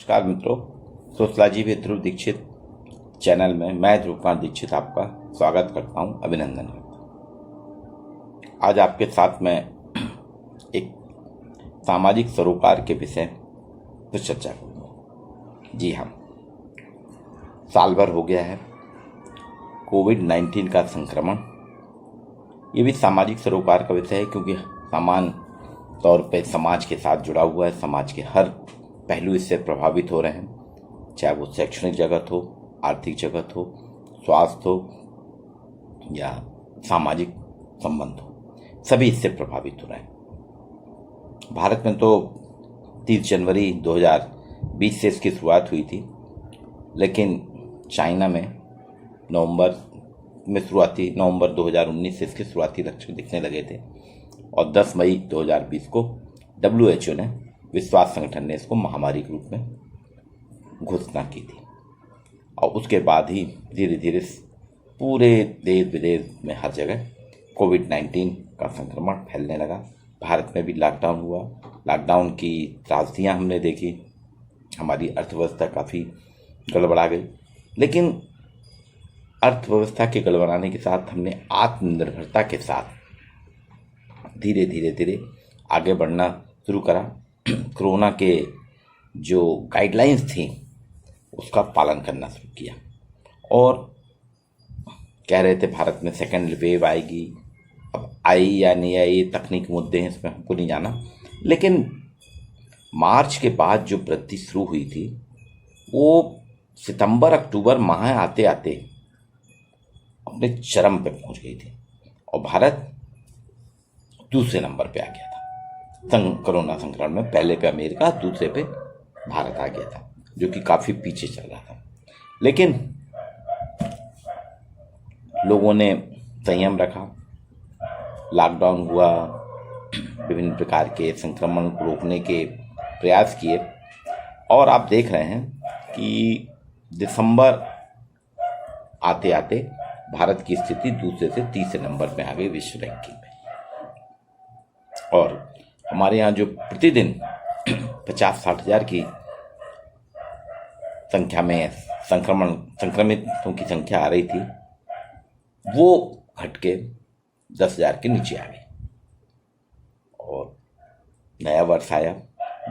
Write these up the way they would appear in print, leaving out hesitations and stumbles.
नमस्कार मित्रों, sociology with Dhruv Dixit channel में मैं ध्रुव कुमार दीक्षित आपका स्वागत करता हूं, अभिनंदन करता हूं। आज आपके साथ मैं एक सामाजिक सरोकार के विषय पर चर्चा करूंगा। जी हाँ, साल भर हो गया है कोविड-19 का संक्रमण। ये भी सामाजिक सरोकार का विषय है क्योंकि समान तौर पे समाज के साथ जुड़ा हुआ है। समाज के हर पहलू इससे प्रभावित हो रहे हैं, चाहे वो शैक्षणिक जगत हो, आर्थिक जगत हो, स्वास्थ्य हो या सामाजिक संबंध हो, सभी इससे प्रभावित हो रहे हैं। भारत में तो 30 जनवरी 2020 से इसकी शुरुआत हुई थी, लेकिन चाइना में नवंबर 2019 से इसके शुरुआती लक्षण दिखने लगे थे और 10 मई 2020 को WHO ने, विश्व संगठन ने इसको महामारी के रूप में घोषणा की थी। और उसके बाद ही धीरे धीरे पूरे देश विदेश में हर जगह कोविड-19 का संक्रमण फैलने लगा। भारत में भी लॉकडाउन हुआ। लॉकडाउन की त्रासदियाँ हमने देखी, हमारी अर्थव्यवस्था काफ़ी गड़बड़ा गई। लेकिन अर्थव्यवस्था के गड़बड़ाने के साथ हमने आत्मनिर्भरता के साथ धीरे धीरे आगे बढ़ना शुरू करा। कोरोना के जो गाइडलाइंस थी उसका पालन करना शुरू किया और कह रहे थे भारत में सेकेंड वेव आएगी। अब आई या नहीं आई, तकनीक मुद्दे हैं, इसमें हमको नहीं जाना। लेकिन मार्च के बाद जो वृद्धि शुरू हुई थी वो सितंबर अक्टूबर माह आते आते अपने चरम पे पहुंच गई थी और भारत दूसरे नंबर पे आ गया था कोरोना संक्रमण में। पहले पे अमेरिका, दूसरे पे भारत आ गया था, जो कि काफ़ी पीछे चल रहा था। लेकिन लोगों ने संयम रखा, लॉकडाउन हुआ, विभिन्न प्रकार के संक्रमण को रोकने के प्रयास किए और आप देख रहे हैं कि दिसंबर आते आते भारत की स्थिति दूसरे से तीसरे नंबर पे आ गई विश्व रैंकिंग में। और हमारे यहाँ जो प्रतिदिन 50-60 हजार की संख्या में संक्रमितों की संख्या आ रही थी, वो घट के 10,000 के नीचे आ गई। और नया वर्ष आया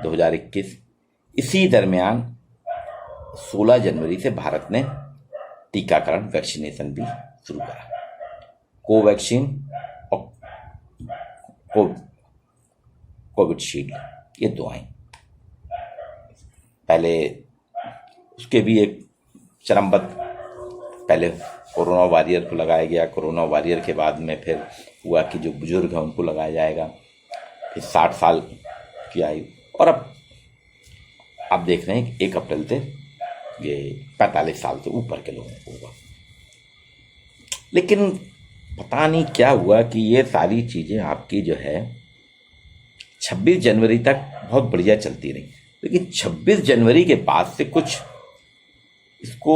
2021। इसी दरमियान 16 जनवरी से भारत ने टीकाकरण, वैक्सीनेशन भी शुरू करा। कोवैक्सीन और कोविशील्ड, ये दो आई। पहले उसके भी एक चरमबद्ध, पहले कोरोना वॉरियर को लगाया गया। कोरोना वॉरियर के बाद में फिर हुआ कि जो बुजुर्ग हैं उनको लगाया जाएगा। फिर 60 साल की आयु, और अब आप देख रहे हैं कि 1 अप्रैल से ये 45 साल से ऊपर के लोगों को होगा। लेकिन पता नहीं क्या हुआ कि ये सारी चीज़ें आपकी जो है 26 जनवरी तक बहुत बढ़िया चलती रही। लेकिन 26 जनवरी के बाद से कुछ इसको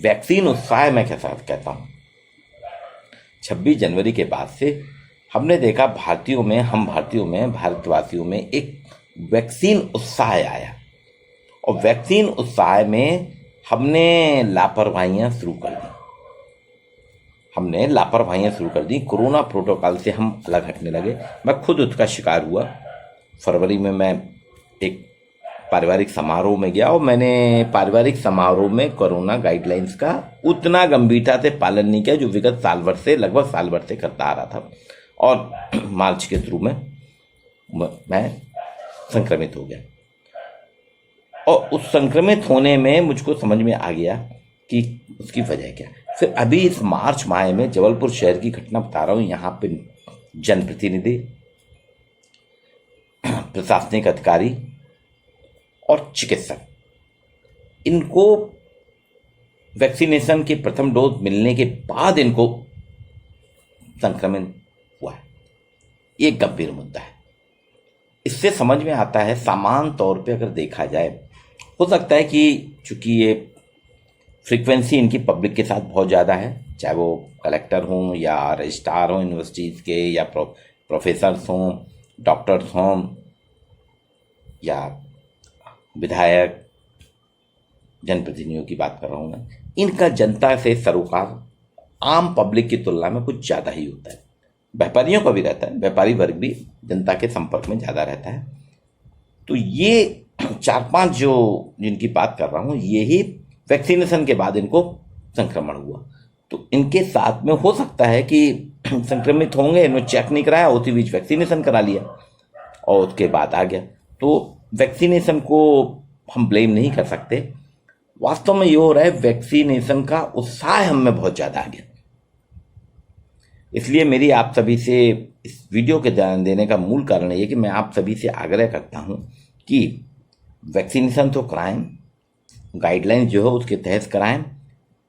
वैक्सीन उत्साह मैं कैसा कहता हूँ, 26 जनवरी के बाद से हमने देखा हम भारतीयों में, भारतवासियों में एक वैक्सीन उत्साह आया। और वैक्सीन उत्साह में हमने लापरवाहियाँ शुरू कर दी। कोरोना प्रोटोकॉल से हम अलग हटने लगे। मैं खुद उसका शिकार हुआ। फरवरी में मैं एक पारिवारिक समारोह में गया और मैंने पारिवारिक समारोह में कोरोना गाइडलाइंस का उतना गंभीरता से पालन नहीं किया जो विगत लगभग साल भर से करता आ रहा था। और मार्च के शुरू में मैं संक्रमित हो गया। और उस संक्रमित होने में मुझको समझ में आ गया कि उसकी वजह क्या है। फिर अभी इस मार्च माह में जबलपुर शहर की घटना बता रहा हूँ। यहाँ पे जनप्रतिनिधि, प्रशासनिक अधिकारी और चिकित्सक, इनको वैक्सीनेशन के प्रथम डोज मिलने के बाद इनको संक्रमण हुआ है। ये गंभीर मुद्दा है। इससे समझ में आता है, सामान्य तौर पे अगर देखा जाए, हो सकता है कि चूंकि ये फ्रीक्वेंसी इनकी पब्लिक के साथ बहुत ज़्यादा है, चाहे वो कलेक्टर हों या रजिस्ट्रार हों यूनिवर्सिटीज़ के, या प्रोफेसर्स हों, डॉक्टर्स हों या विधायक, जनप्रतिनिधियों की बात कर रहा हूँ मैं, इनका जनता से सरोकार आम पब्लिक की तुलना में कुछ ज़्यादा ही होता है। व्यापारियों का भी रहता है, व्यापारी वर्ग भी जनता के संपर्क में ज़्यादा रहता है। तो ये 4-5 जो जिनकी बात कर रहा हूँ, यही वैक्सीनेशन के बाद इनको संक्रमण हुआ। तो इनके साथ में हो सकता है कि संक्रमित होंगे, इन्होंने चेक नहीं कराया, उसी बीच वैक्सीनेशन करा लिया और उसके बाद आ गया। तो वैक्सीनेशन को हम ब्लेम नहीं कर सकते। वास्तव में ये हो रहा है, वैक्सीनेशन का उत्साह हम में बहुत ज़्यादा आ गया। इसलिए मेरी आप सभी से इस वीडियो के ध्यान देने का मूल कारण ये कि मैं आप सभी से आग्रह करता हूं कि वैक्सीनेशन तो कराएं, गाइडलाइंस जो है उसके तहत कराएं।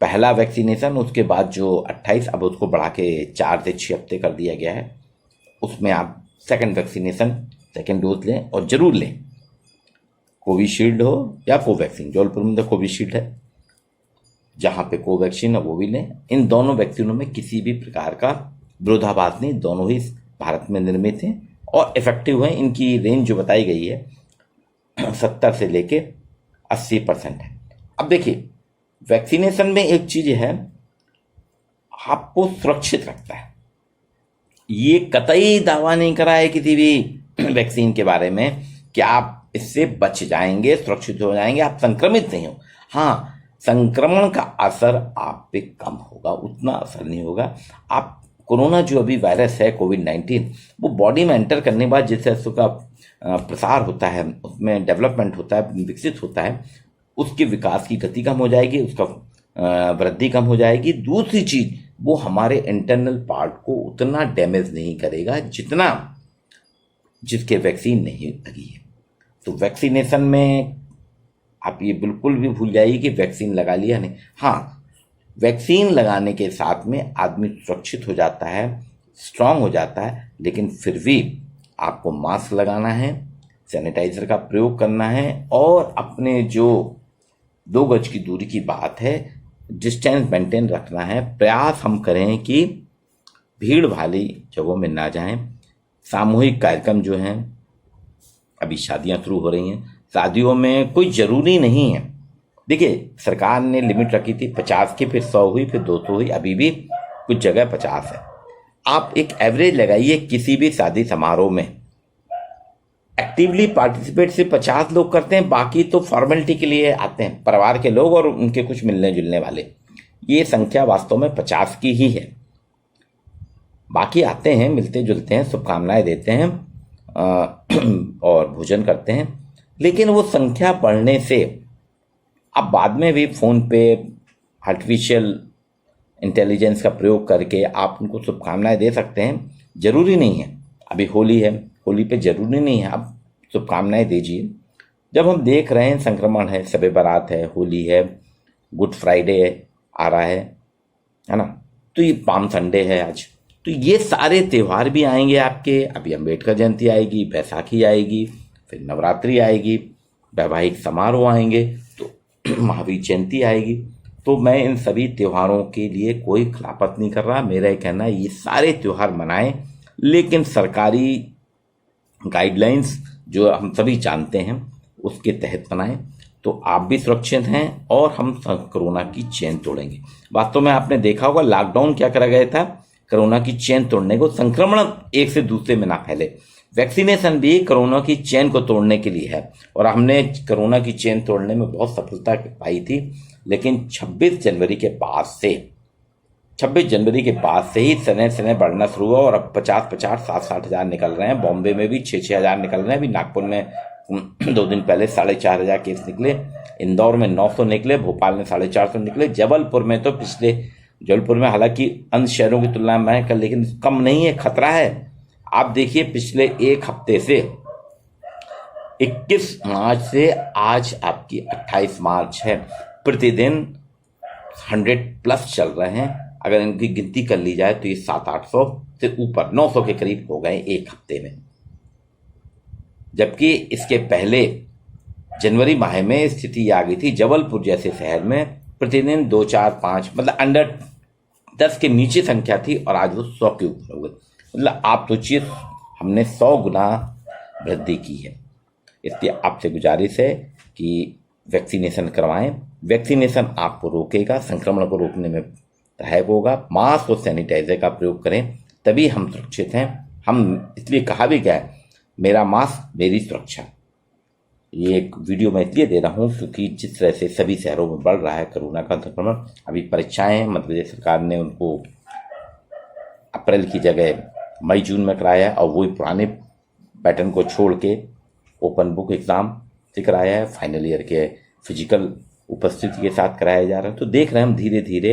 पहला वैक्सीनेशन, उसके बाद जो 28, अब उसको बढ़ा के 4 से 6 हफ्ते कर दिया गया है, उसमें आप सेकंड वैक्सीनेशन, सेकंड डोज लें और जरूर लें। कोविशील्ड हो या कोवैक्सीन, जबलपुर में तो कोविशील्ड है, जहाँ पे कोवैक्सीन है वो भी लें। इन दोनों वैक्सीनों में किसी भी प्रकार का विरोधाभास नहीं, दोनों ही भारत में निर्मित हैं और इफेक्टिव हैं। इनकी रेंज जो बताई गई है 70 से लेके 80% है। अब देखिए, वैक्सीनेशन में एक चीज है, आपको सुरक्षित रखता है। ये कतई दावा नहीं करा है किसी भी वैक्सीन के बारे में कि आप इससे बच जाएंगे, सुरक्षित हो जाएंगे, आप संक्रमित नहीं हो। हाँ, संक्रमण का असर आप पे कम होगा, उतना असर नहीं होगा। आप कोरोना जो अभी वायरस है कोविड-19, वो बॉडी में एंटर करने के बाद जैसे उसका प्रसार होता है, उसमें डेवलपमेंट होता है, विकसित होता है, उसके विकास की गति कम हो जाएगी, उसका वृद्धि कम हो जाएगी। दूसरी चीज, वो हमारे इंटरनल पार्ट को उतना डैमेज नहीं करेगा जितना जिसके वैक्सीन नहीं लगी है। तो वैक्सीनेशन में आप ये बिल्कुल भी भूल जाइए कि वैक्सीन लगा लिया नहीं। हाँ, वैक्सीन लगाने के साथ में आदमी सुरक्षित हो जाता है, स्ट्रांग हो जाता है, लेकिन फिर भी आपको मास्क लगाना है, सैनिटाइजर का प्रयोग करना है और अपने जो 2 गज की दूरी की बात है, डिस्टेंस मेंटेन रखना है। प्रयास हम करें कि भीड़ भारी जगहों में ना जाएं। सामूहिक कार्यक्रम जो हैं, अभी शादियां शुरू हो रही हैं, शादियों में कोई जरूरी नहीं है। देखिए, सरकार ने लिमिट रखी थी 50 की, फिर 100 हुई, फिर 200 हुई, अभी भी कुछ जगह 50 है। आप एक एवरेज लगाइए, किसी भी शादी समारोह में एक्टिवली पार्टिसिपेट सिर्फ 50 लोग करते हैं, बाकी तो फॉर्मेलिटी के लिए आते हैं, परिवार के लोग और उनके कुछ मिलने जुलने वाले। ये संख्या वास्तव में 50 की ही है। बाकी आते हैं, मिलते जुलते हैं, शुभकामनाएं देते हैं और भोजन करते हैं, लेकिन वो संख्या बढ़ने से अब बाद में भी फोन पे आर्टिफिशियल इंटेलिजेंस का प्रयोग करके आप उनको शुभकामनाएं दे सकते हैं। जरूरी नहीं है, अभी होली है, होली पे जरूरी नहीं है आप शुभकामनाएं दीजिए। जब हम देख रहे हैं संक्रमण है, शबे बारात है, होली है, गुड फ्राइडे आ रहा है ना, तो ये पाम संडे है आज, तो ये सारे त्यौहार भी आएंगे आपके। अभी अम्बेडकर जयंती आएगी, बैसाखी आएगी, फिर नवरात्रि आएगी, वैवाहिक समारोह आएंगे, तो महावीर जयंती आएगी। तो मैं इन सभी त्योहारों के लिए कोई खिलाफत नहीं कर रहा। मेरा ये कहना है, ये सारे त्योहार मनाएं, लेकिन सरकारी गाइडलाइंस जो हम सभी जानते हैं उसके तहत बनाएं, तो आप भी सुरक्षित हैं और हम कोरोना की चेन तोड़ेंगे। वास्तव में आपने देखा होगा, लॉकडाउन क्या करा गया था, कोरोना की चेन तोड़ने को, संक्रमण एक से दूसरे में ना फैले। वैक्सीनेशन भी कोरोना की चेन को तोड़ने के लिए है और हमने कोरोना की चेन तोड़ने में बहुत सफलता पाई थी। लेकिन 26 जनवरी के बाद से ही सने सने बढ़ना शुरू हुआ और अब 50-50, 60-60 हज़ार निकल रहे हैं। बॉम्बे में भी 6-6 हज़ार निकल रहे हैं। अभी नागपुर में 2 दिन पहले 4,500 केस निकले, इंदौर में 900 निकले, भोपाल में 450 निकले, जबलपुर में तो जबलपुर में हालांकि अन्य शहरों की तुलना में लेकिन कम नहीं है, खतरा है। आप देखिए, पिछले एक हफ्ते से 21 मार्च से आज आपकी 28 मार्च है, प्रतिदिन 100+ चल रहे हैं। अगर इनकी गिनती कर ली जाए तो ये 700-800 से ऊपर 900 के करीब हो गए एक हफ्ते में। जबकि इसके पहले जनवरी माह में स्थिति आ गई थी जबलपुर जैसे शहर में प्रतिदिन 2, 4, 5 मतलब अंडर 10 के नीचे संख्या थी और आज वो 100 के ऊपर हो गई। मतलब आप सोचिए, हमने 100 गुना वृद्धि की है। इसलिए आपसे गुजारिश है कि वैक्सीनेशन करवाएं, वैक्सीनेशन आपको रोकेगा, संक्रमण को रोकने में सहायक होगा। मास्क और सैनिटाइजर का प्रयोग करें, तभी हम सुरक्षित हैं। हम इसलिए कहा भी गया है, मेरा मास्क मेरी सुरक्षा। ये एक वीडियो मैं इसलिए दे रहा हूँ क्योंकि जिस तरह से सभी शहरों में बढ़ रहा है कोरोना का संक्रमण, अभी परीक्षाएं हैं, मध्य प्रदेश सरकार ने उनको अप्रैल की जगह मई जून में कराया और वही पुराने पैटर्न को छोड़ के ओपन बुक एग्ज़ाम से कराया है। फाइनल ईयर के फिजिकल उपस्थिति के साथ कराया जा रहा है। तो देख रहे हैं हम धीरे धीरे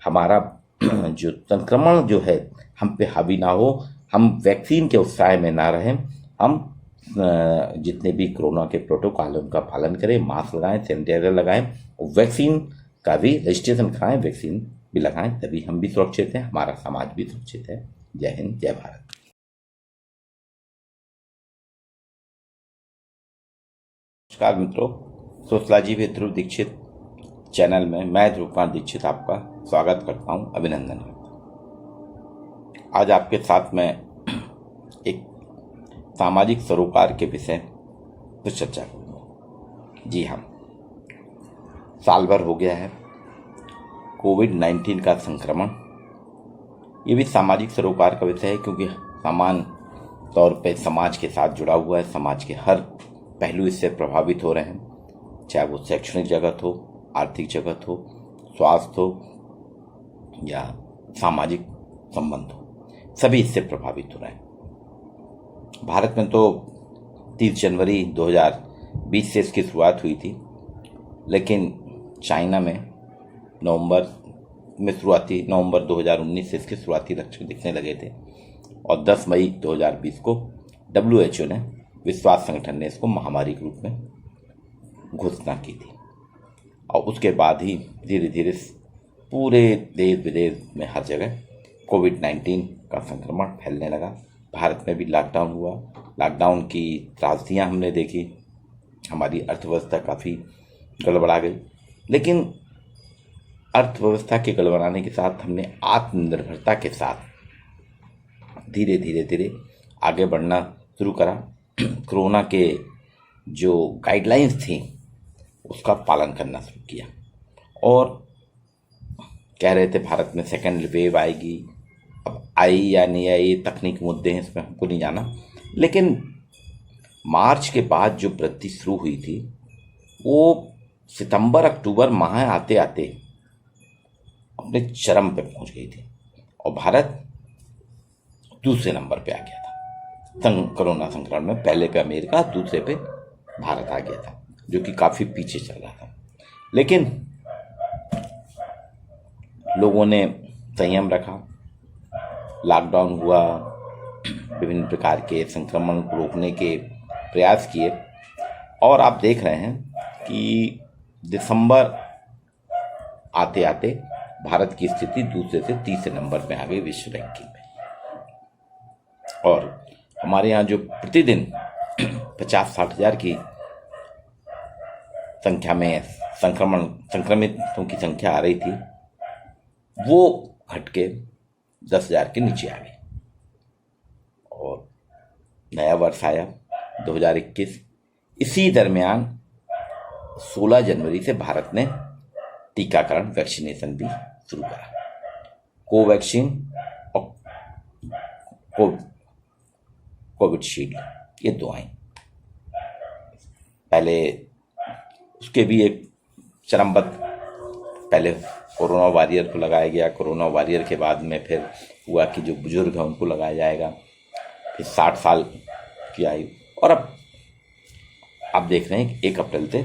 हमारा जो संक्रमण जो है हम पे हावी ना हो, हम वैक्सीन के उत्साह में ना रहें, हम जितने भी कोरोना के प्रोटोकॉल उनका पालन करें, मास्क लगाएं, सैनिटाइजर लगाएं और वैक्सीन का भी रजिस्ट्रेशन कराएं, वैक्सीन भी लगाएं, तभी हम भी सुरक्षित हैं, हमारा समाज भी सुरक्षित है। जय हिंद, जय भारत। नमस्कार मित्रों, sociology with Dhruv Dixit channel में मैं ध्रुव कुमार दीक्षित आपका स्वागत करता हूं, अभिनंदन करता हूं। आज आपके साथ मैं एक सामाजिक सरोकार के विषय पर चर्चा करूंगा। जी हाँ, साल भर हो गया है कोविड-19 का संक्रमण। ये भी सामाजिक सरोकार का विषय है क्योंकि सामान्य तौर पे समाज के साथ जुड़ा हुआ है। समाज के हर पहलू इससे प्रभावित हो रहे हैं, चाहे वो शैक्षणिक जगत हो, आर्थिक जगत हो, स्वास्थ्य हो या सामाजिक संबंध हो, सभी इससे प्रभावित हो रहे हैं। भारत में तो 30 जनवरी 2020 से इसकी शुरुआत हुई थी, लेकिन चाइना में नवंबर 2019 से इसके शुरुआती लक्षण दिखने लगे थे और 10 मई 2020 को WHO ने, विश्व संगठन ने इसको महामारी के रूप में घोषणा की थी और उसके बाद ही धीरे धीरे पूरे देश विदेश में हर जगह कोविड-19 का संक्रमण फैलने लगा। भारत में भी लॉकडाउन हुआ। लॉकडाउन की त्रासदियाँ हमने देखी, हमारी अर्थव्यवस्था काफ़ी गड़बड़ा गई, लेकिन अर्थव्यवस्था के गड़बड़ाने के साथ हमने आत्मनिर्भरता के साथ धीरे धीरे आगे बढ़ना शुरू करा। कोरोना के जो गाइडलाइंस थी उसका पालन करना शुरू किया और कह रहे थे भारत में सेकेंड वेव आएगी। अब आई या नहीं आई, तकनीक मुद्दे हैं, इसमें हमको नहीं जाना, लेकिन मार्च के बाद जो वृद्धि शुरू हुई थी वो सितंबर अक्टूबर माह आते आते अपने चरम पे पहुंच गई थी और भारत दूसरे नंबर पे आ गया था कोरोना संक्रमण में। पहले पे अमेरिका, दूसरे पे भारत आ गया था, जो कि काफ़ी पीछे चल रहा था। लेकिन लोगों ने संयम रखा, लॉकडाउन हुआ, विभिन्न प्रकार के संक्रमण को रोकने के प्रयास किए और आप देख रहे हैं कि दिसंबर आते आते भारत की स्थिति दूसरे से तीसरे नंबर पे आ गई विश्व रैंकिंग में। और हमारे यहाँ जो प्रतिदिन 50-60 हजार की संख्या में संक्रमितों की संख्या आ रही थी, वो घट के 10,000 के नीचे आ गई और नया वर्ष आया 2021। इसी दरमियान 16 जनवरी से भारत ने टीकाकरण, वैक्सीनेशन भी शुरू करा। कोवैक्सीन और कोविशील्ड, ये दो आई। पहले उसके भी एक चरमबद्ध, पहले कोरोना वॉरियर को लगाया गया, कोरोना वॉरियर के बाद में फिर हुआ कि जो बुजुर्ग हैं उनको लगाया जाएगा, फिर 60 साल की आयु, और अब आप देख रहे हैं कि 1 अप्रैल से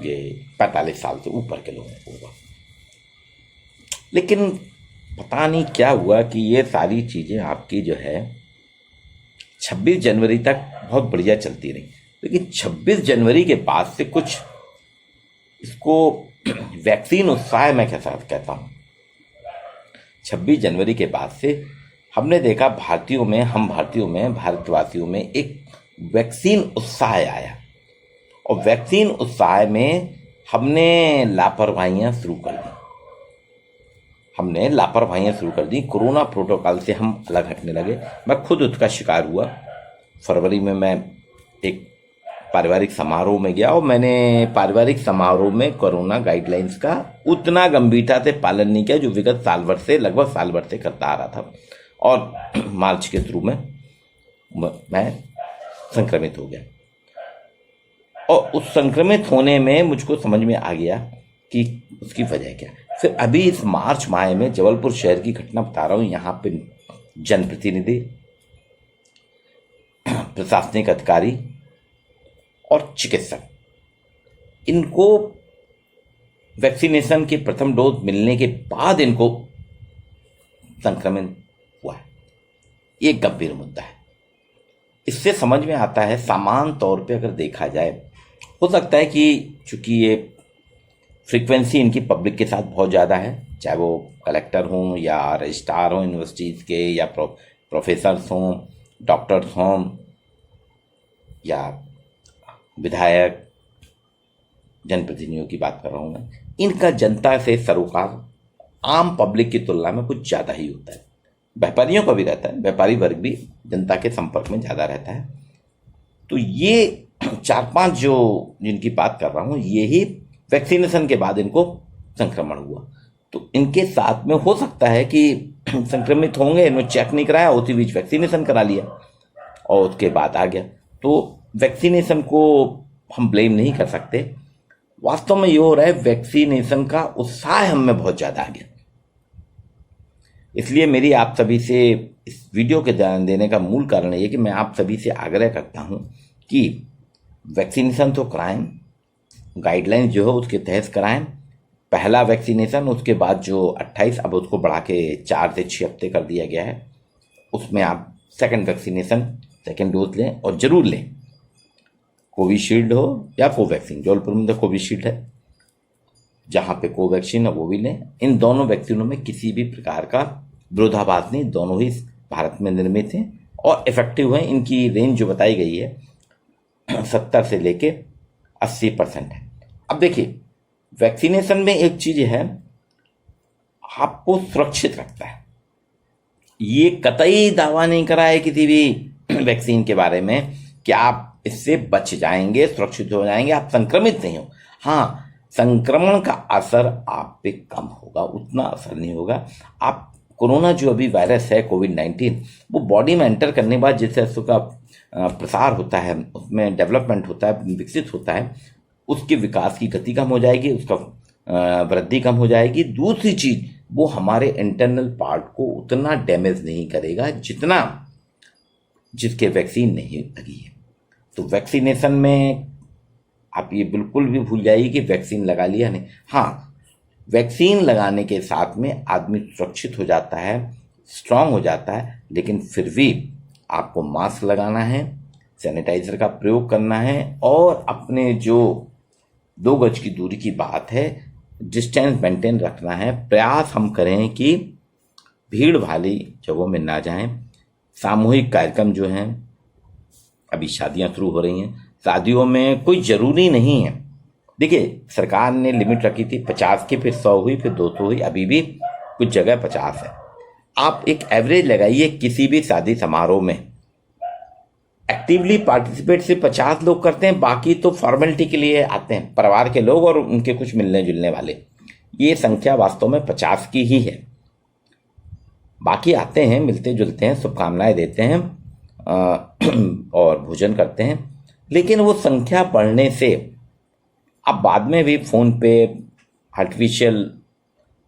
ये 45 साल से ऊपर के लोगों को होगा। लेकिन पता नहीं क्या हुआ कि ये सारी चीज़ें आपकी जो है 26 जनवरी तक बहुत बढ़िया चलती रही, लेकिन 26 जनवरी के बाद से कुछ इसको वैक्सीन उत्साह मैं कैसा कहता हूँ, 26 जनवरी के बाद से हमने देखा हम भारतीयों में, भारतवासियों में एक वैक्सीन उत्साह आया और वैक्सीन उत्साह में हमने लापरवाहियाँ शुरू कर दी। कोरोना प्रोटोकॉल से हम अलग हटने लगे। मैं खुद उसका शिकार हुआ। फरवरी में मैं एक पारिवारिक समारोह में गया और मैंने पारिवारिक समारोह में कोरोना गाइडलाइंस का उतना गंभीरता से पालन नहीं किया जो विगत साल भर से, लगभग साल भर से करता आ रहा था। और मार्च के शुरू में मैं संक्रमित हो गया और उस संक्रमित होने में मुझको समझ में आ गया कि उसकी वजह क्या। फिर अभी इस मार्च माह में जबलपुर शहर की घटना बता रहा हूँ। यहाँ पे जनप्रतिनिधि, प्रशासनिक अधिकारी और चिकित्सक, इनको वैक्सीनेशन के प्रथम डोज मिलने के बाद इनको संक्रमण हुआ है। ये गंभीर मुद्दा है। इससे समझ में आता है, सामान्य तौर पे अगर देखा जाए, हो सकता है कि चूंकि ये फ्रीक्वेंसी इनकी पब्लिक के साथ बहुत ज़्यादा है, चाहे वो कलेक्टर हों या रजिस्ट्रार हों यूनिवर्सिटीज़ के, या प्रोफेसर्स हों, डॉक्टर्स हों, या विधायक, जनप्रतिनिधियों की बात कर रहा हूँ मैं, इनका जनता से सरोकार आम पब्लिक की तुलना में कुछ ज़्यादा ही होता है। व्यापारियों का भी रहता है, व्यापारी वर्ग भी जनता के संपर्क में ज़्यादा रहता है। तो ये 4-5 जो जिनकी बात कर रहा हूँ, यही वैक्सीनेशन के बाद इनको संक्रमण हुआ। तो इनके साथ में हो सकता है कि संक्रमित होंगे, इन्होंने चेक नहीं कराया, उसी बीच वैक्सीनेशन करा लिया और उसके बाद आ गया। तो वैक्सीनेशन को हम ब्लेम नहीं कर सकते। वास्तव में ये हो रहा है, वैक्सीनेशन का उत्साह हम में बहुत ज़्यादा आ गया। इसलिए मेरी आप सभी से इस वीडियो के ध्यान देने का मूल कारण ये कि मैं आप सभी से आग्रह करता हूँ कि वैक्सीनेशन तो कराएं, गाइडलाइंस जो है उसके तहत कराएं। पहला वैक्सीनेशन, उसके बाद जो 28, अब उसको बढ़ा के 4 से 6 हफ्ते कर दिया गया है, उसमें आप सेकंड वैक्सीनेशन, सेकंड डोज लें और जरूर लें। कोविशील्ड हो या कोवैक्सीन, जबलपुर में तो कोविशील्ड है, जहाँ पे कोवैक्सीन है वो भी लें। इन दोनों वैक्सीनों में किसी भी प्रकार का विरोधाभास नहीं, दोनों ही भारत में निर्मित हैं और इफेक्टिव हैं। इनकी रेंज जो बताई गई है 70 से लेके 80% है। अब देखिए, वैक्सीनेशन में एक चीज है, आपको सुरक्षित रखता है। ये कतई दावा नहीं करा है किसी भी वैक्सीन के बारे में कि आप इससे बच जाएंगे, सुरक्षित हो जाएंगे, आप संक्रमित नहीं हो। हाँ, संक्रमण का असर आप पे कम होगा, उतना असर नहीं होगा। आप कोरोना जो अभी वायरस है कोविड-19, वो बॉडी में एंटर करने के बाद जिससे उसका प्रसार होता है, उसमें डेवलपमेंट होता है, विकसित होता है, उसके विकास की गति कम हो जाएगी, उसका वृद्धि कम हो जाएगी। दूसरी चीज, वो हमारे इंटरनल पार्ट को उतना डैमेज नहीं करेगा जितना जिसके वैक्सीन नहीं लगी है। तो वैक्सीनेशन में आप ये बिल्कुल भी भूल जाइए कि वैक्सीन लगा लिया नहीं। हाँ, वैक्सीन लगाने के साथ में आदमी सुरक्षित हो जाता है, स्ट्रांग हो जाता है, लेकिन फिर भी आपको मास्क लगाना है, सैनिटाइजर का प्रयोग करना है और अपने जो 2 गज की दूरी की बात है, डिस्टेंस मेंटेन रखना है। प्रयास हम करें कि भीड़ भारी जगहों में ना जाएं। सामूहिक कार्यक्रम जो हैं, अभी शादियां शुरू हो रही हैं, शादियों में कोई जरूरी नहीं है। देखिए, सरकार ने लिमिट रखी थी 50 की, फिर 100 हुई, फिर 200 हुई, अभी भी कुछ जगह 50 है। आप एक एवरेज लगाइए किसी भी शादी समारोह में। एक्टिवली पार्टिसिपेट सिर्फ 50 लोग करते हैं, बाकी तो फॉर्मेलिटी के लिए आते हैं, परिवार के लोग और उनके कुछ मिलने जुलने वाले। ये संख्या वास्तव में 50 की ही है। बाकी आते हैं, मिलते जुलते हैं, शुभकामनाएं देते हैं और भोजन करते हैं, लेकिन वो संख्या बढ़ने से अब बाद में भी फोन पे आर्टिफिशियल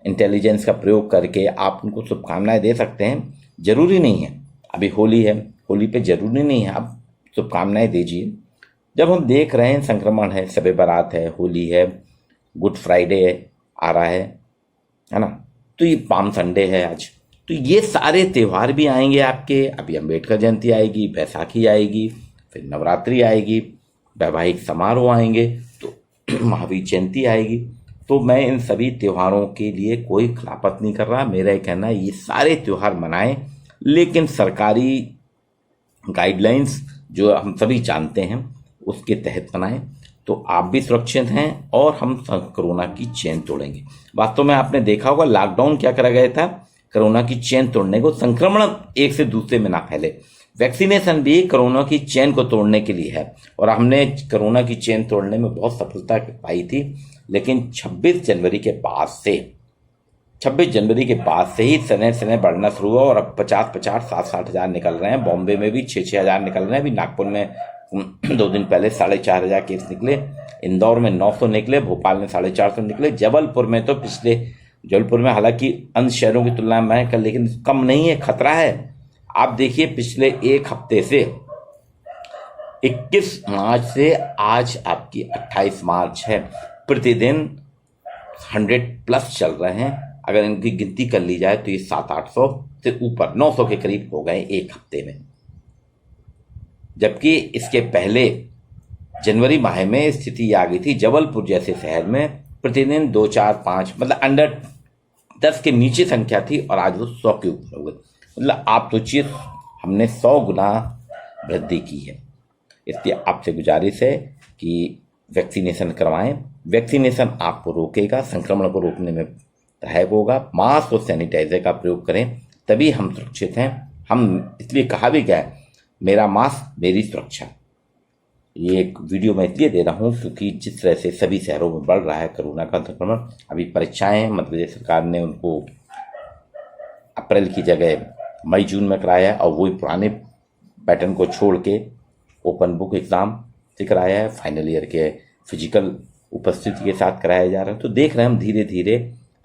इंटेलिजेंस का प्रयोग करके आप उनको शुभकामनाएं दे सकते हैं। जरूरी नहीं है, अभी होली है, होली पे जरूरी नहीं है आप शुभकामनाएं दीजिए। जब हम देख रहे हैं संक्रमण है, शब बारात है, होली है, गुड फ्राइडे आ रहा है ना, तो ये पाम संडे है आज, तो ये सारे त्यौहार भी आएंगे आपके। अभी अम्बेडकर जयंती आएगी, बैसाखी आएगी, फिर नवरात्रि आएगी, वैवाहिक समारोह आएंगे, तो महावीर जयंती आएगी। तो मैं इन सभी त्योहारों के लिए कोई खिलाफत नहीं कर रहा। मेरा ये कहना है, ये सारे त्यौहार मनाएं, लेकिन सरकारी गाइडलाइंस जो हम सभी जानते हैं उसके तहत बनाएं, तो आप भी सुरक्षित हैं और हम कोरोना की चेन तोड़ेंगे। वास्तव में आपने देखा होगा, लॉकडाउन क्या करा गया था, कोरोना की चेन तोड़ने को, संक्रमण एक से दूसरे में ना फैले। वैक्सीनेशन भी कोरोना की चेन को तोड़ने के लिए है और हमने कोरोना की चेन तोड़ने में बहुत सफलता पाई थी। लेकिन 26 जनवरी के बाद से 26 जनवरी के बाद से ही सने सने बढ़ना शुरू हुआ और अब 50-50, 60-60 हज़ार निकल रहे हैं। बॉम्बे में भी 6-6 हज़ार निकल रहे हैं। अभी नागपुर में 2 दिन पहले 4,500 केस निकले, इंदौर में 900 निकले, भोपाल में 450 निकले, जबलपुर में तो जबलपुर में हालांकि अन्य शहरों की तुलना में कल लेकिन कम नहीं है, खतरा है। आप देखिए पिछले एक हफ्ते से 21 मार्च से आज आपकी 28 मार्च है, प्रतिदिन 100+ चल रहे हैं। अगर इनकी गिनती कर ली जाए तो ये 700-800 से ऊपर 900 के करीब हो गए एक हफ्ते में। जबकि इसके पहले जनवरी माह में स्थिति आ गई थी जबलपुर जैसे शहर में प्रतिदिन 2, 4, 5 मतलब अंडर 10 के नीचे संख्या थी और आज वो 100 के ऊपर हो गई। मतलब आप सोचिए हमने 100 गुना वृद्धि की है। इसलिए आपसे गुजारिश है कि वैक्सीनेशन करवाएं। वैक्सीनेशन आपको रोकेगा, संक्रमण को रोकने में सहायक होगा। मास्क और सैनिटाइजर का प्रयोग करें, तभी हम सुरक्षित हैं। हम इसलिए कहा भी गया है, मेरा मास्क मेरी सुरक्षा। ये एक वीडियो मैं इसलिए दे रहा हूँ क्योंकि जिस तरह से सभी शहरों में बढ़ रहा है कोरोना का संक्रमण। अभी परीक्षाएं मध्य प्रदेश सरकार ने उनको अप्रैल की जगह मई जून में कराया है और वही पुराने पैटर्न को छोड़ के ओपन बुक एग्ज़ाम से कराया है। फाइनल ईयर के फिजिकल उपस्थिति के साथ कराया जा रहा है। तो देख रहे हैं हम धीरे धीरे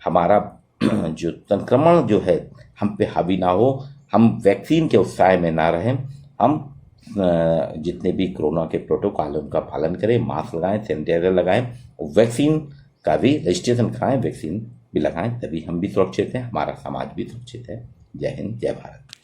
हमारा जो संक्रमण जो है हम पे हावी ना हो, हम वैक्सीन के उत्साह में ना रहें, हम जितने भी कोरोना के प्रोटोकॉल है उनका पालन करें, मास्क लगाएं, सैनिटाइजर लगाएं, वैक्सीन का भी रजिस्ट्रेशन कराएं, वैक्सीन भी लगाएं, तभी हम भी सुरक्षित हैं, हमारा समाज भी सुरक्षित है। जय हिंद, जय भारत।